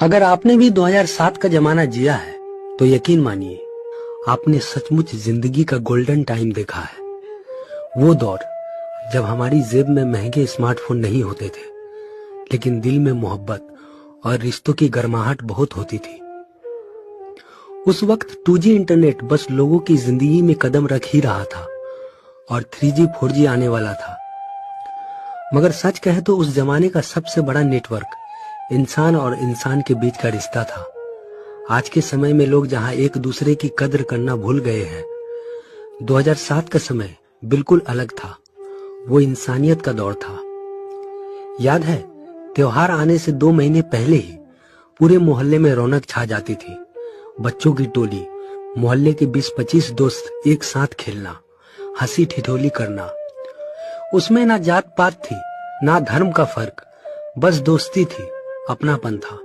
अगर आपने भी 2007 का जमाना जिया है तो यकीन मानिए आपने सचमुच जिंदगी का गोल्डन टाइम देखा है। वो दौर जब हमारी जेब में महंगे स्मार्टफोन नहीं होते थे, लेकिन दिल में मोहब्बत और रिश्तों की गर्माहट बहुत होती थी। उस वक्त 2G इंटरनेट बस लोगों की जिंदगी में कदम रख ही रहा था और 3G 4G आने वाला था। मगर सच कहे तो उस जमाने का सबसे बड़ा नेटवर्क इंसान और इंसान के बीच का रिश्ता था। आज के समय में लोग जहां एक दूसरे की कद्र करना भूल गए हैं, 2007 का समय बिल्कुल अलग था। वो इंसानियत का दौर था। याद है, त्योहार आने से 2 महीने पहले ही पूरे मोहल्ले में रौनक छा जाती थी। बच्चों की टोली, मोहल्ले के 20-25 दोस्त एक साथ खेलना, हंसी ठिठोली करना। उसमें ना जात पात थी, ना धर्म का फर्क, बस दोस्ती थी, अपनापन था।